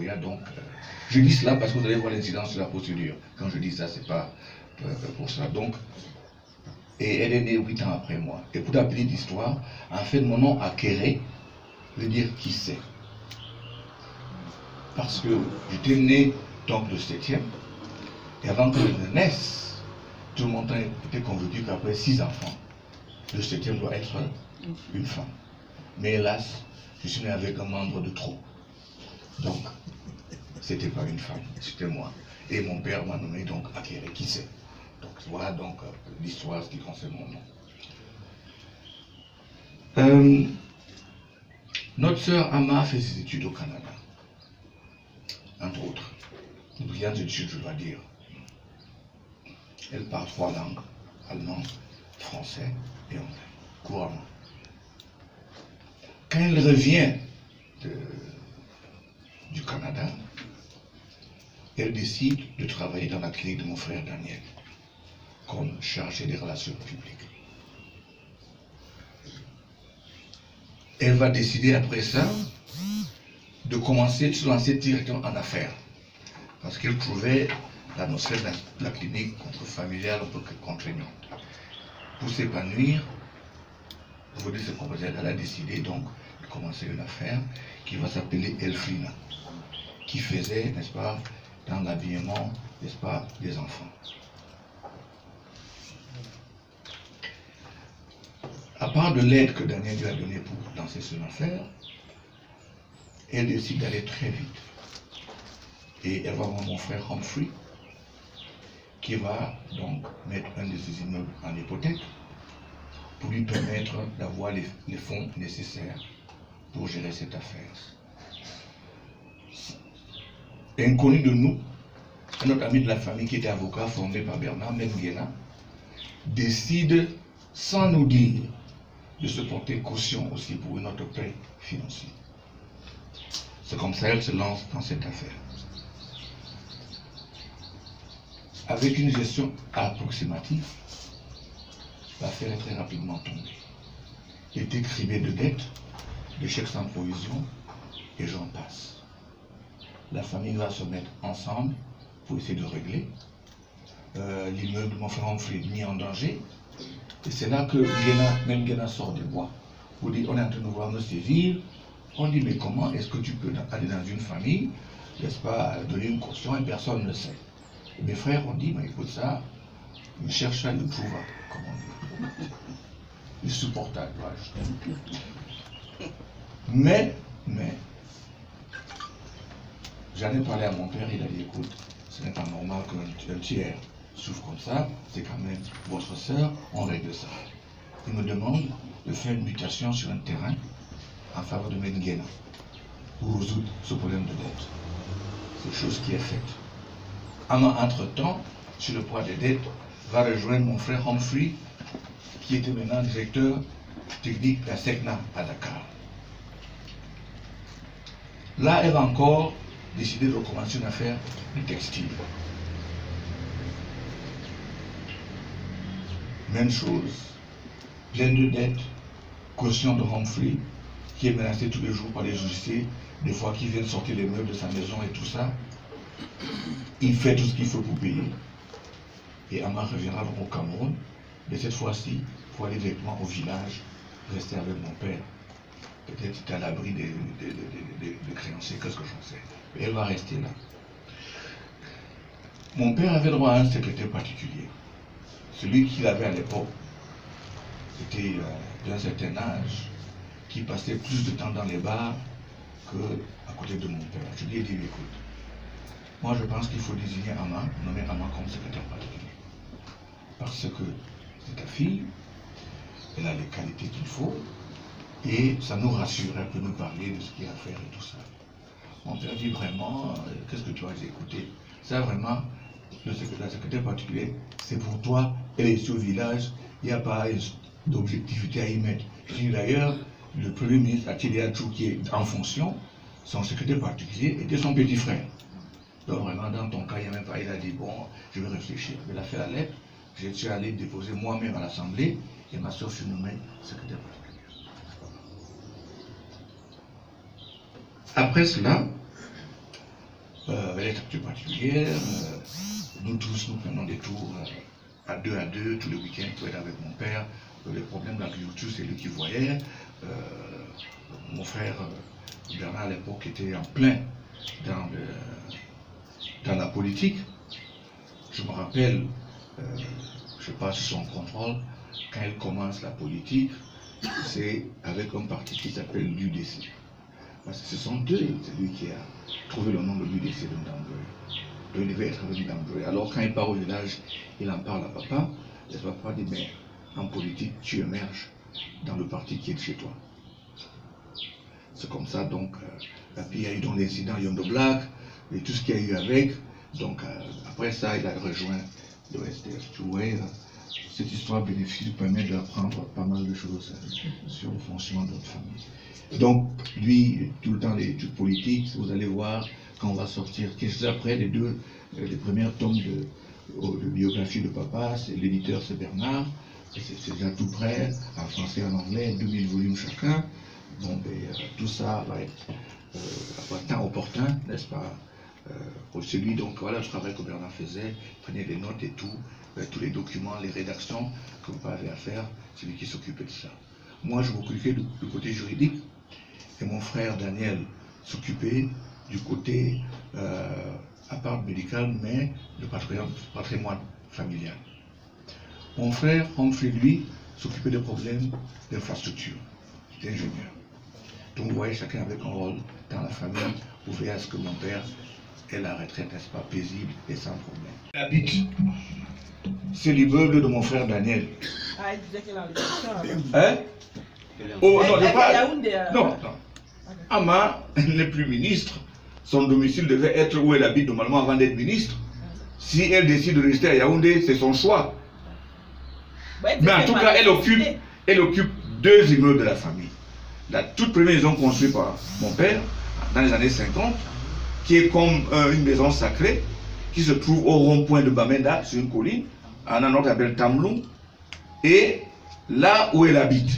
y a donc... je dis cela parce que vous allez voir l'incidence de la procédure. Quand je dis ça, c'est pas pour ça. Donc, et elle est née 8 ans après moi. Et pour la petite histoire, en fait, mon nom Akere veut dire qui sait. Parce que j'étais né donc le 7e, et avant que je ne naisse, tout le monde était convaincu qu'après 6 enfants, le 7e doit être une femme. Mais hélas, je suis né avec un membre de trop. Donc, c'était pas une femme, c'était moi. Et mon père m'a nommé donc Akere, qui sait. Donc voilà donc l'histoire ce qui concerne mon nom. Notre sœur Ama fait ses études au Canada, entre autres. Brillantes études, je dois dire. Elle parle 3 langues, allemand, français et anglais, couramment. Quand elle revient du Canada, elle décide de travailler dans la clinique de mon frère Daniel, comme chargé des relations publiques. Elle va décider après ça de commencer, de se lancer directement en affaires. Parce qu'elle trouvait l'atmosphère de la clinique familiale un peu contraignante. Pour s'épanouir, aujourd'hui c'est comme elle a décidé donc de commencer une affaire qui va s'appeler Elfrina, qui faisait, n'est-ce pas, dans l'habillement, n'est-ce pas, des enfants. À part de l'aide que Daniel lui a donnée pour lancer son affaire, elle décide d'aller très vite. Et elle va voir mon frère Humphrey, qui va donc mettre un de ses immeubles en hypothèque pour lui permettre d'avoir les fonds nécessaires pour gérer cette affaire. Inconnu de nous, un autre ami de la famille qui était avocat formé par Bernard Menguena décide, sans nous dire, de se porter caution aussi pour une autre prêt financier. C'est comme ça qu'elle se lance dans cette affaire. Avec une gestion approximative, l'affaire est très rapidement tombée. Elle était cribée de dettes, de chèques sans provision, et j'en passe. La famille va se mettre ensemble pour essayer de régler. L'immeuble de mon frère Humphrey mis en danger. Et c'est là que même Guéna sort des bois. Pour dire, on est en train de vouloir me saisir. On dit, mais comment est-ce que tu peux aller dans une famille, n'est-ce pas, donner une caution et personne ne sait. Et mes frères ont dit, mais écoute ça, il cherche à le trouver, comme on dit. Insupportable, Mais, j'en ai parlé à mon père, il a dit, écoute, ce n'est pas normal qu'un tiers souffre comme ça, c'est quand même votre sœur, on règle ça. Il me demande de faire une mutation sur un terrain en faveur de Menguena pour résoudre ce problème de dette. C'est chose qui est faite. Entre-temps, sur le poids des dettes, va rejoindre mon frère Humphrey, qui était maintenant directeur technique de la SECNA à Dakar. Là, elle va encore décider de recommencer une affaire de textile. Même chose, pleine de dettes, caution de Humphrey, qui est menacé tous les jours par les justiciers, des fois qui viennent sortir les meubles de sa maison et tout ça. Il fait tout ce qu'il faut pour payer. Et Ama reviendra au Cameroun, mais cette fois-ci, il faut aller directement au village, rester avec mon père. Peut-être qu'il est à l'abri des créanciers, qu'est-ce que j'en sais. Et elle va rester là. Mon père avait droit à un secrétaire particulier. Celui qu'il avait à l'époque était d'un certain âge, qui passait plus de temps dans les bars qu'à côté de mon père. Je lui ai dit, écoute, moi je pense qu'il faut désigner Ama, nommer Ama comme secrétaire particulier. Parce que c'est ta fille, elle a les qualités qu'il faut, et ça nous rassurait, elle peut nous parler de ce qu'il y a à faire et tout ça. Mon père dit vraiment, qu'est-ce que tu as écouté? Ça vraiment, la secrétaire particulier, c'est pour toi, elle est ici au village, il n'y a pas d'objectivité à y mettre. D'ailleurs, le premier ministre Attilia Djou, qui est en fonction, son secrétaire particulier était son petit frère. Donc vraiment, dans ton cas, il n'y a même pas, il a dit, bon, je vais réfléchir. Il a fait la lettre, je suis allé déposer moi-même à l'Assemblée, et ma soeur fut nommée secrétaire particulier. Après cela, elle est structure particulière. Nous tous, nous prenons des tours à deux tous les week-ends pour être avec mon père. Les problèmes d'agriculture, c'est lui qui voyait. Mon frère Bernard à l'époque était en plein dans la politique. Je me rappelle, je passe son contrôle, quand il commence la politique, c'est avec un parti qui s'appelle l'UDC. Parce que ce sont deux, c'est lui qui a trouvé le nom de l'UDC de Ndamboé. Il devait être avec Ndamboé. Alors quand il part au village, il en parle à papa. Et papa dit, mais en politique, tu émerges dans le parti qui est de chez toi. C'est comme ça, donc, puis il y a eu donc l'incident Yondo Black, et tout ce qu'il y a eu avec. Donc après ça, il a rejoint l'OSDF. Tu vois, cette histoire bénéfique permet d'apprendre pas mal de choses sur le fonctionnement de notre famille. Donc, lui, tout le temps, les études politiques, vous allez voir, quand on va sortir, quelques après, les premiers tomes de biographie de papa, l'éditeur c'est Bernard, c'est déjà tout prêt, en français et en anglais, 2000 volumes chacun. Bon, tout ça va être à temps opportun, n'est-ce pas, pour celui, donc voilà le travail que Bernard faisait, il prenait des notes et tout, tous les documents, les rédactions que papa avait à faire, c'est lui qui s'occupait de ça. Moi, je m'occupais du côté juridique, et mon frère Daniel s'occupait du côté à part médical, mais le patrimoine familial. Mon frère Humphrey, lui, s'occupait des problèmes d'infrastructure, d'ingénieur. Donc vous voyez, chacun avec un rôle dans la famille. Vous verrez à ce que mon père ait la retraite, n'est-ce pas, paisible et sans problème. Il habite. C'est l'immeuble de mon frère Daniel. Ah, il disait qu'il a l'élection. Hein? Oh, non, je parle. Non, non. Ama n'est plus ministre. Son domicile devait être où elle habite normalement avant d'être ministre. Si elle décide de rester à Yaoundé, c'est son choix. Mais en tout cas, elle occupe deux immeubles de la famille. La toute première maison construite par mon père, dans les années 50, qui est comme une maison sacrée, qui se trouve au rond-point de Bamenda, sur une colline, en un autre appelle Tamloum, et là où elle habite,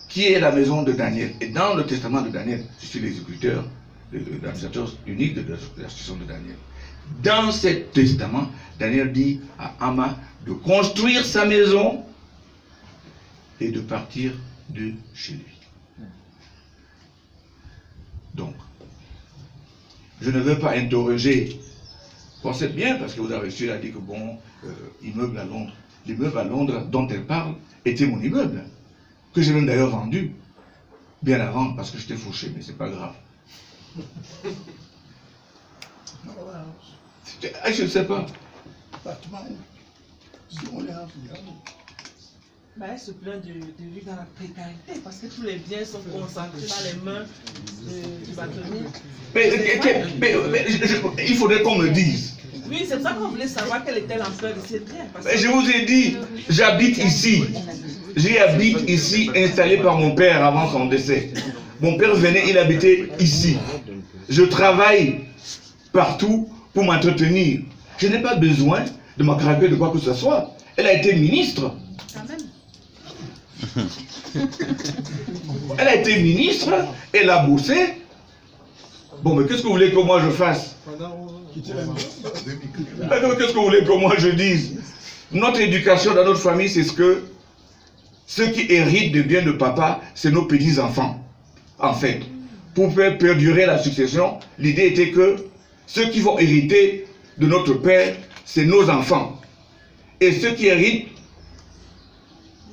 qui est la maison de Daniel. Et dans le testament de Daniel, je suis l'exécuteur, l'administrateur unique de la situation de Daniel. Dans ce testament, Daniel dit à Ama de construire sa maison et de partir de chez lui. Donc, je ne veux pas interroger. Pensez bien, parce que vous avez reçu, elle a dit que bon, immeuble à Londres. L'immeuble à Londres dont elle parle était mon immeuble, que j'ai même d'ailleurs vendu, bien avant, parce que j'étais fauché, mais c'est pas grave. Je ne sais pas. Bah, elle se plaint de vivre dans la précarité parce que tous les biens sont concentrés dans les mains du bâtonnier. Mais il faudrait qu'on me dise. Oui, c'est pour ça qu'on voulait savoir quelle était l'ampleur de ces biens. Mais je vous ai dit, j'habite ici. J'habite ici, installé par mon père avant son décès. Mon père venait, il habitait ici. Je travaille partout pour m'entretenir. Je n'ai pas besoin de m'aggraver de quoi que ce soit. Elle a été ministre. Elle a été ministre, elle a bossé. Bon, mais qu'est-ce que vous voulez que moi je fasse? Qu'est-ce que vous voulez que moi je dise? Notre éducation dans notre famille, c'est ce que ceux qui héritent des biens de papa, c'est nos petits-enfants. En fait, pour faire perdurer la succession, l'idée était que ceux qui vont hériter de notre père, c'est nos enfants. Et ceux qui héritent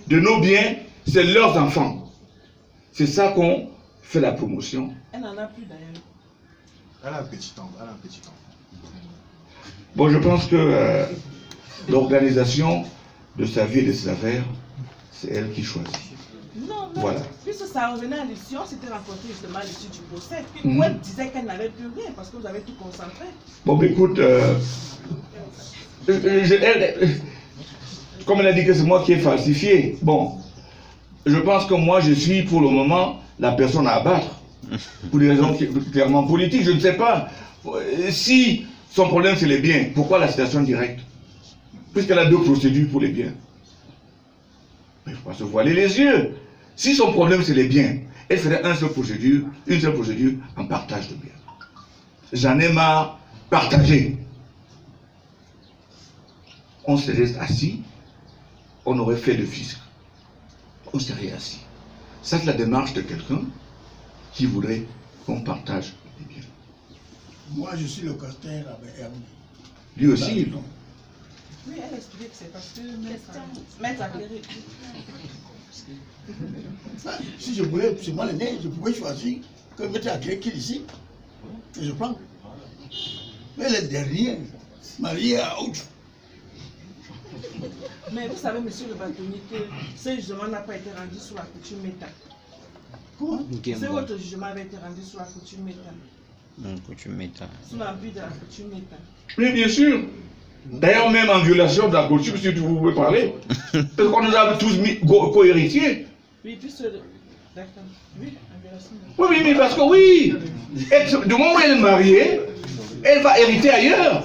de nos biens, c'est leurs enfants. C'est ça qu'on fait la promotion. Elle n'en a plus d'ailleurs. Elle a un petit temps. Bon, je pense que l'organisation de sa vie et de ses affaires, c'est elle qui choisit. Non, mais voilà. Puisque ça revenait à l'issue, on s'était rencontré justement à l'issue du procès. Puis elle disait qu'elle n'avait plus rien parce que vous avez tout concentré. Bon, mais écoute, comme elle a dit que c'est moi qui ai falsifié, bon, je pense que moi je suis pour le moment la personne à abattre. Pour des raisons clairement politiques, je ne sais pas. Si son problème c'est les biens, pourquoi la citation directe? Puisqu'elle a deux procédures pour les biens. Mais il ne faut pas se voiler les yeux. Si son problème c'est les biens, elle ferait une seule procédure en partage de biens. j'en ai marre, partagez. On se reste assis, on aurait fait le fisc. On serait assis. Ça, c'est la démarche de quelqu'un qui voudrait qu'on partage les biens. Moi, je suis locataire avec Hervé. Lui aussi. Oui, elle explique que c'est parce que Maître a clairé. Si je voulais, c'est moi l'aîné, je pouvais choisir que Maître a clairé qu'il ici. Et je prends. Mais elle est derrière, mariée à autre. Mais vous savez, monsieur le bâtonnier, que ce jugement n'a pas été rendu sous la coutume méta. Comment? Ce votre jugement avait été rendu sous la coutume méta. Non, coutume méta. Sous l'empire de la coutume méta. Oui, bien sûr. D'ailleurs, même en violation de la coutume, si vous pouvez parler. Parce qu'on nous a tous mis co-héritiers. Oui, puis d'accord. Oui, en violation de la Oui, mais parce que oui. Du moment où elle est mariée, elle va hériter ailleurs.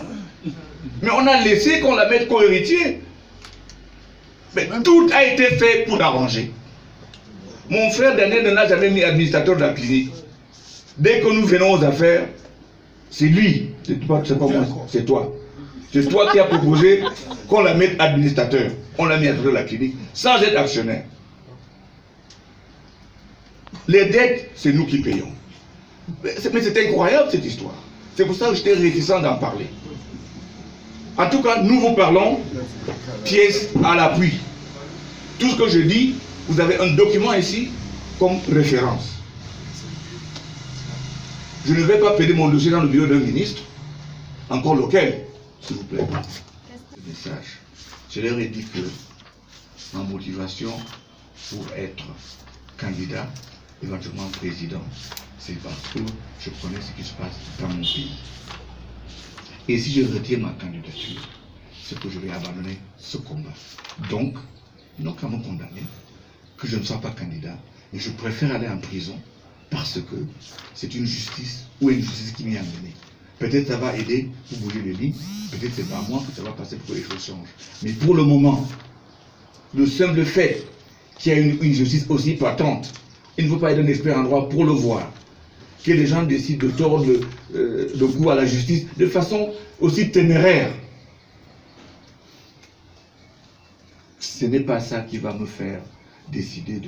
Mais on a laissé qu'on la mette co-héritier. Mais tout a été fait pour l'arranger. Mon frère Daniel ne l'a jamais mis administrateur de la clinique. Dès que nous venons aux affaires, c'est lui. C'est pas moi, c'est toi. C'est toi qui as proposé qu'on la mette administrateur. On l'a mis administrateur de la clinique sans être actionnaire. Les dettes, c'est nous qui payons. Mais c'est incroyable cette histoire. C'est pour ça que j'étais réticent d'en parler. En tout cas, nous vous parlons pièce à l'appui. Tout ce que je dis, vous avez un document ici comme référence. Je ne vais pas payer mon dossier dans le bureau d'un ministre, encore lequel, s'il vous plaît. Le message. Je leur ai dit que ma motivation pour être candidat, éventuellement président, c'est parce que je connais ce qui se passe dans mon pays. Et si je retire ma candidature, c'est que je vais abandonner ce combat. Donc, ils n'ont qu'à me condamner, que je ne sois pas candidat, et je préfère aller en prison parce que c'est une justice ou une justice qui m'y a mené. Peut-être ça va aider pour bouger les lignes, peut-être c'est pas moi que ça va passer pour que les choses changent. Mais pour le moment, le simple fait qu'il y a une justice aussi patente, il ne faut pas être un expert en droit pour le voir, que les gens décident de tordre le cou à la justice de façon aussi téméraire. Ce n'est pas ça qui va me faire décider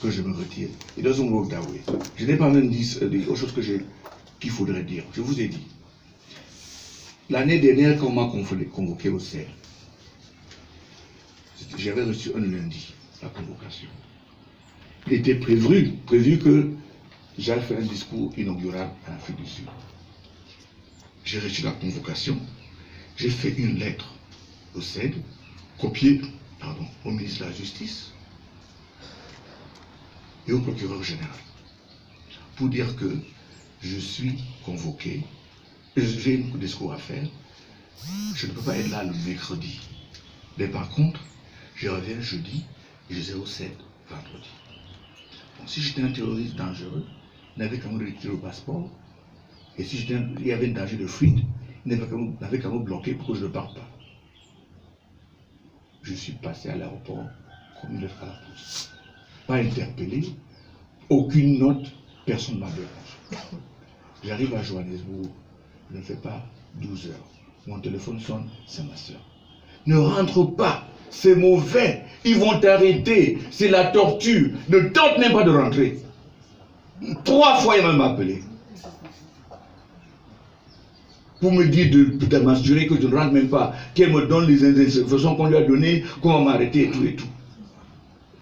que je me retire. It doesn't work that way. Je n'ai pas même dit autre chose qu'il faudrait dire. Je vous ai dit. L'année dernière, quand on m'a convoqué au CER, j'avais reçu un lundi la convocation. Il était prévu que j'allais faire un discours inaugural à l'Afrique du Sud. J'ai reçu la convocation, j'ai fait une lettre au CED, copiée au ministre de la Justice et au procureur général, pour dire que je suis convoqué, j'ai un discours à faire, je ne peux pas être là le mercredi. Mais par contre, je reviens jeudi et je serai au CED vendredi. Bon, si j'étais un terroriste dangereux, il n'avait qu'à me retirer le passeport. Et si il y avait un danger de fuite, il n'avait qu'à me bloquer pour que je ne parte pas. Je suis passé à l'aéroport comme une lettre à la poste. Pas interpellé, aucune note, personne ne m'a dérangé. J'arrive à Johannesburg, je ne fais pas 12 heures. Mon téléphone sonne, c'est ma soeur. Ne rentre pas, c'est mauvais, ils vont t'arrêter, c'est la torture. Ne tente même pas de rentrer. 3 fois, il m'a appelé. Pour me dire de m'assurer que je ne rentre même pas, qu'elle me donne les informations qu'on lui a données, qu'on va m'arrêter et tout et tout.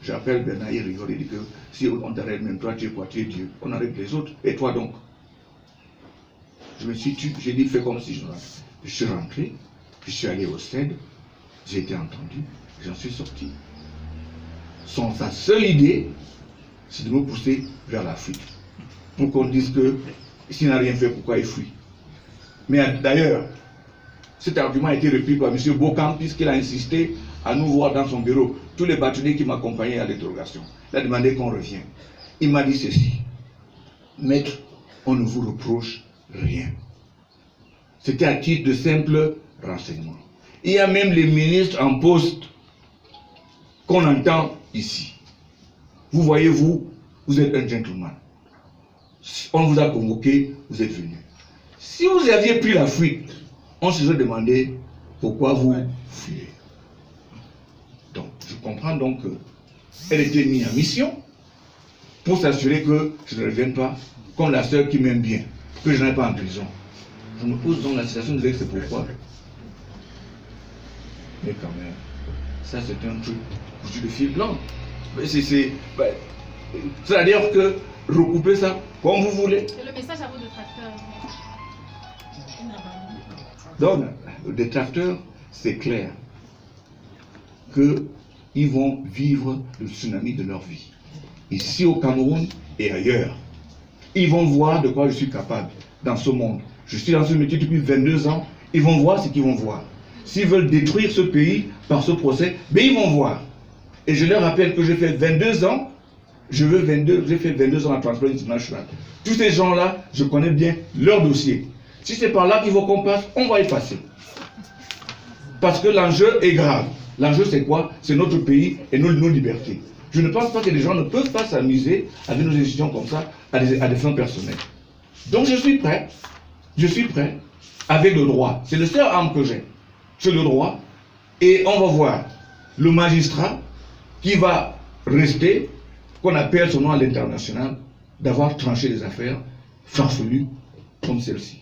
J'appelle Bernard, il rigole, il dit que si on t'arrête même toi, tu es quoi? Tu es Dieu. On arrête les autres. Et toi donc? Je me suis tué, j'ai dit fais comme si je rentrais. Je suis rentré, je suis allé au CED, j'ai été entendu, j'en suis sorti. Sa seule idée, c'est de me pousser vers la fuite. Pour qu'on dise que s'il n'a rien fait, pourquoi il fuit? Mais d'ailleurs, cet argument a été repris par M. Bocam puisqu'il a insisté à nous voir dans son bureau. Tous les bâtonniers qui m'accompagnaient à l'interrogation. Il a demandé qu'on revienne. Il m'a dit ceci. Maître, on ne vous reproche rien. C'était à titre de simple renseignement. Il y a même les ministres en poste qu'on entend ici. Vous voyez, vous êtes un gentleman. On vous a convoqué, vous êtes venu. Si vous aviez pris la fuite, on se serait demandé pourquoi vous fuyez. Donc, je comprends donc qu'elle était mise en mission pour s'assurer que je ne revienne pas comme la sœur qui m'aime bien, que je n'aille pas en prison. Je me pose donc la situation de c'est pourquoi. Mais quand même, ça c'est un truc cousu de fil blanc. C'est-à-dire que recoupez ça comme vous voulez. C'est le message à vos détracteurs. Donc, les détracteurs, c'est clair qu'ils vont vivre le tsunami de leur vie. Ici au Cameroun et ailleurs. Ils vont voir de quoi je suis capable dans ce monde. Je suis dans ce métier depuis 22 ans. Ils vont voir ce qu'ils vont voir. S'ils veulent détruire ce pays par ce procès, mais ils vont voir. Et je leur rappelle que j'ai fait 22 ans. J'ai fait 22 ans à Transparency International. Tous ces gens-là, je connais bien leur dossier. Si c'est par là qu'il faut qu'on passe, on va y passer. Parce que l'enjeu est grave. L'enjeu c'est quoi? C'est notre pays et nos libertés. Je ne pense pas que les gens ne peuvent pas s'amuser avec nos décisions comme ça à des fins personnelles. Donc je suis prêt avec le droit. C'est le seul arme que j'ai. C'est le droit. Et on va voir le magistrat qui va rester, qu'on appelle son nom à l'international, d'avoir tranché des affaires farfelues comme celle-ci.